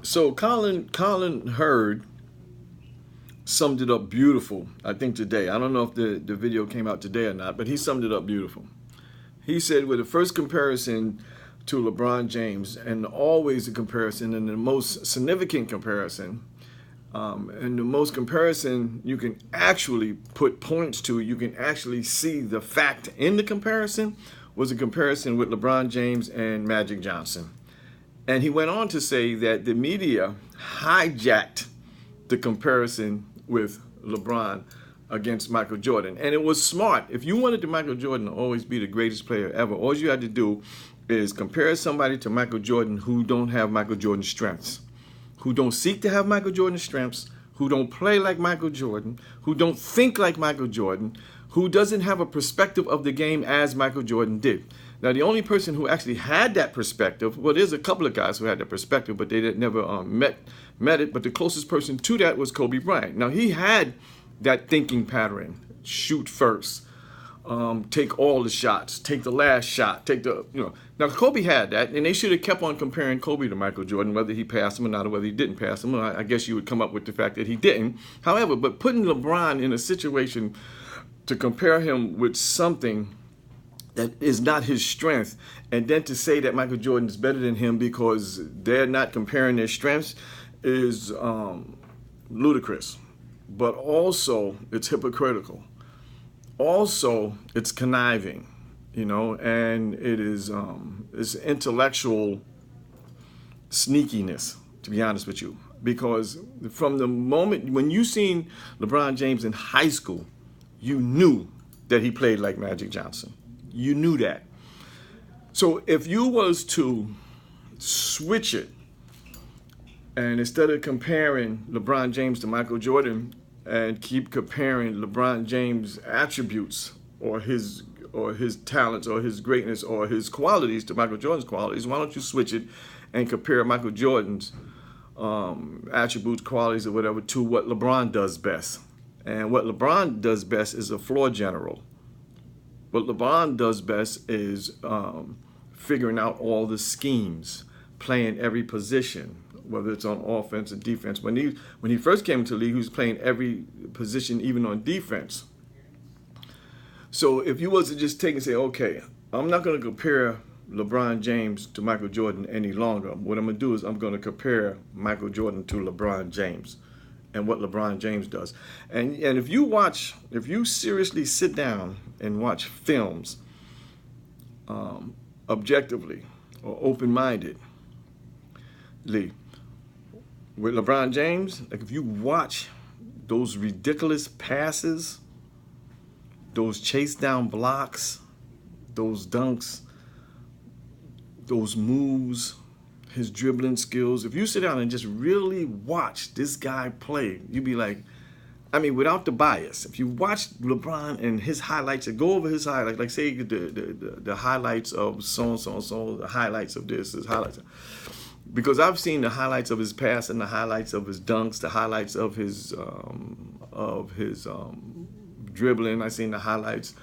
So Colin Herd summed it up beautiful, I think today. I don't know if the video came out today or not, but he summed it up beautiful. He said with the first comparison to LeBron James, and always a comparison, and the most significant comparison, and the most comparison you can actually put points to, you can actually see the fact in the comparison, was a comparison with LeBron James and Magic Johnson. And he went on to say that the media hijacked the comparison with LeBron against Michael Jordan. And it was smart. If you wanted the Michael Jordan to always be the greatest player ever, all you had to do is compare somebody to Michael Jordan who don't have Michael Jordan's strengths, who don't seek to have Michael Jordan's strengths, who don't play like Michael Jordan, who don't think like Michael Jordan, who doesn't have a perspective of the game as Michael Jordan did. Now, the only person who actually had that perspective, well, there's a couple of guys who had that perspective, but they never met it. But the closest person to that was Kobe Bryant. Now, he had that thinking pattern: shoot first, take all the shots, take the last shot, take the. Now, Kobe had that, and they should have kept on comparing Kobe to Michael Jordan, whether he passed him or not, or whether he didn't pass him. I guess you would come up with the fact that he didn't. However, but putting LeBron in a situation to compare him with something that is not his strength, and then to say that Michael Jordan is better than him because they're not comparing their strengths is ludicrous. But also, it's hypocritical. Also, it's conniving, and it is it's intellectual sneakiness, to be honest with you. Because from the moment when you seen LeBron James in high school, you knew that he played like Magic Johnson. You knew that. So if you was to switch it, and instead of comparing LeBron James to Michael Jordan, and keep comparing LeBron James' attributes or his talents or his greatness or his qualities to Michael Jordan's qualities, why don't you switch it and compare Michael Jordan's attributes, qualities, or whatever to what LeBron does best? And what LeBron does best is a floor general. What LeBron does best is figuring out all the schemes, playing every position, whether it's on offense or defense. When he first came into the league, he was playing every position, even on defense. So if you was to just take and say, okay, I'm not going to compare LeBron James to Michael Jordan any longer. What I'm going to do is I'm going to compare Michael Jordan to LeBron James and what LeBron James does. And if you seriously sit down and watch films objectively or open-mindedly, with LeBron James, like if you watch those ridiculous passes, those chase down blocks, those dunks, those moves, his dribbling skills, if you sit down and just really watch this guy play, you'd be like, without the bias, if you watch LeBron and his highlights, and go over his highlights, like say the highlights of so-and-so, the highlights of this, his highlights. Because I've seen the highlights of his pass and the highlights of his dunks, the highlights of his dribbling. I've seen the highlights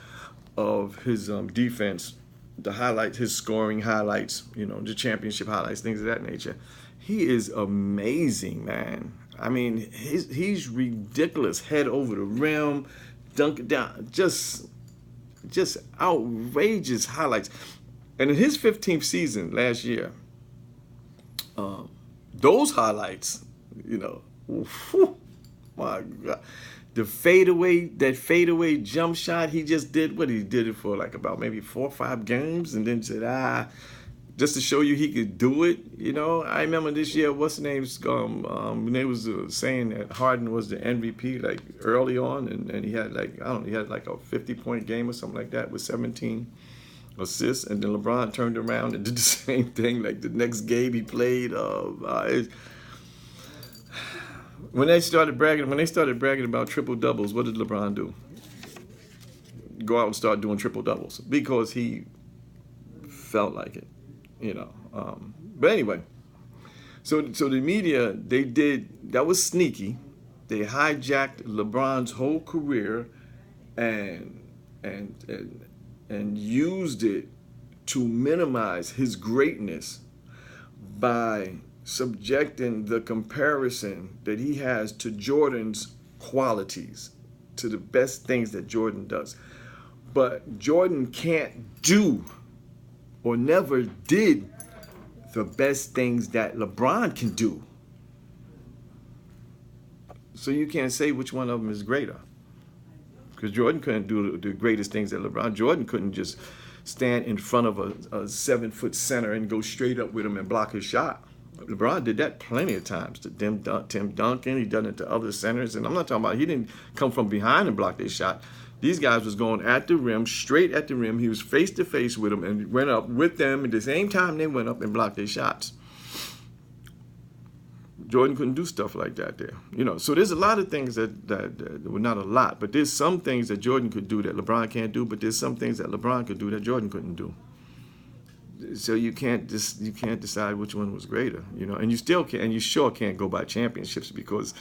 of his defense, the highlights, his scoring highlights, the championship highlights, things of that nature. He is amazing, man. He's ridiculous. Head over the rim, dunk it down, just outrageous highlights. And in his 15th season last year, those highlights, whew, my God, that fadeaway jump shot he just did. What he did it for like about maybe 4 or 5 games, and then said, just to show you he could do it. I remember this year, what's the name's when they was saying that Harden was the MVP like early on, and he had like a 50-point game or something like that with 17 assists, and then LeBron turned around and did the same thing like the next game he played. When they started bragging about triple doubles, what did LeBron do? Go out and start doing triple doubles because he felt like it, But anyway, so the media, that was sneaky. They hijacked LeBron's whole career and used it to minimize his greatness by subjecting the comparison that he has to Jordan's qualities, to the best things that Jordan does. But Jordan can't do or never did the best things that LeBron can do. So you can't say which one of them is greater. Because Jordan couldn't do the greatest things that LeBron. Jordan couldn't just stand in front of a 7-foot center and go straight up with him and block his shot. LeBron did that plenty of times to Tim Duncan. He done it to other centers. And I'm not talking about, he didn't come from behind and block their shot. These guys was going at the rim, straight at the rim. He was face to face with them and went up with them at the same time they went up and blocked their shots. Jordan couldn't do stuff like that there. So there's a lot of things well, not a lot, but there's some things that Jordan could do that LeBron can't do, but there's some things that LeBron could do that Jordan couldn't do. So you can't decide which one was greater, and you still can't, and you sure can't go by championships, because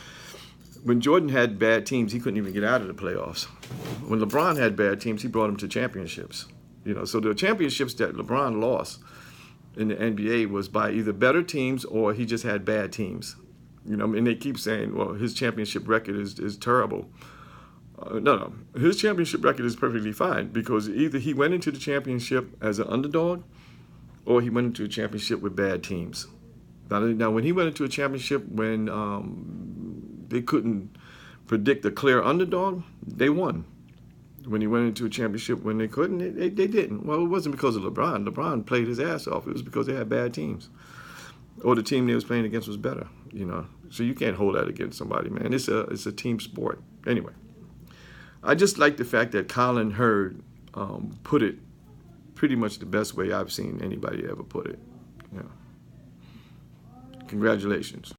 when Jordan had bad teams, he couldn't even get out of the playoffs. When LeBron had bad teams, he brought them to championships. So the championships that LeBron lost in the NBA was by either better teams or he just had bad teams. And they keep saying, well, his championship record is terrible. No, his championship record is perfectly fine, because either he went into the championship as an underdog or he went into a championship with bad teams. Now when he went into a championship when they couldn't predict a clear underdog, they won. When he went into a championship when they couldn't, they didn't. Well, it wasn't because of LeBron. LeBron played his ass off. It was because they had bad teams, or the team they was playing against was better. So you can't hold that against somebody, man. It's a team sport. Anyway, I just like the fact that Colin Herd put it pretty much the best way I've seen anybody ever put it. Congratulations.